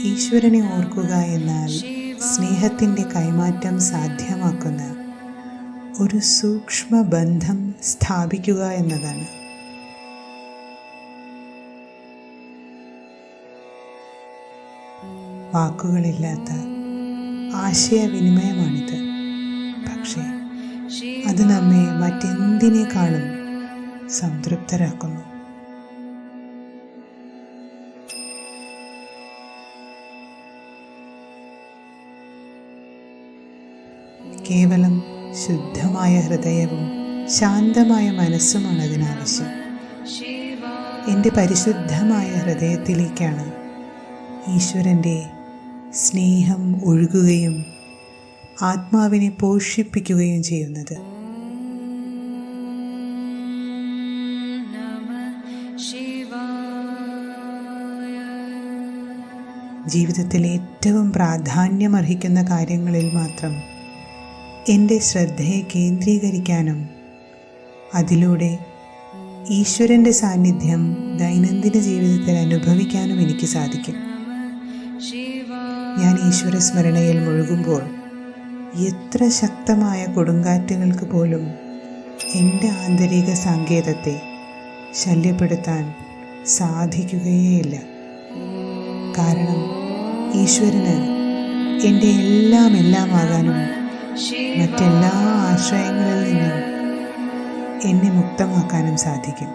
ഈശ്വരനെ ഓർക്കുക എന്നാൽ സ്നേഹത്തിൻ്റെ കൈമാറ്റം സാധ്യമാക്കുന്ന ഒരു സൂക്ഷ്മ ബന്ധം സ്ഥാപിക്കുക എന്നതാണ്. വാക്കുകളില്ലാത്ത ആശയവിനിമയമാണിത്. പക്ഷേ അത് നമ്മെ മറ്റെന്തിനേക്കാളും സംതൃപ്തരാക്കുന്നു. കേവലം ശുദ്ധമായ ഹൃദയവും ശാന്തമായ മനസ്സുമാണ് അതിനാവശ്യം. എൻ്റെ പരിശുദ്ധമായ ഹൃദയത്തിലേക്കാണ് ഈശ്വരൻ്റെ സ്നേഹം ഒഴുകുകയും ആത്മാവിനെ പോഷിപ്പിക്കുകയും ചെയ്യുന്നത്. ജീവിതത്തിൽ ഏറ്റവും പ്രാധാന്യമർഹിക്കുന്ന കാര്യങ്ങളിൽ മാത്രം എൻ്റെ ശ്രദ്ധയെ കേന്ദ്രീകരിക്കാനും അതിലൂടെ ഈശ്വരൻ്റെ സാന്നിധ്യം ദൈനംദിന ജീവിതത്തിൽ അനുഭവിക്കാനും എനിക്ക് സാധിക്കും. ഞാൻ ഈശ്വര സ്മരണയിൽ മുഴുകുമ്പോൾ എത്ര ശക്തമായ കൊടുങ്കാറ്റുകൾക്ക് പോലും എൻ്റെ ആന്തരിക സങ്കേതത്തെ ശല്യപ്പെടുത്താൻ സാധിക്കുകയേയില്ല. കാരണം ഈശ്വരന് എൻ്റെ എല്ലാമാകാനും മറ്റെല്ലാ ആശ്രയങ്ങളിൽ നിന്നും എന്നെ മുക്തമാക്കാനും സാധിക്കും.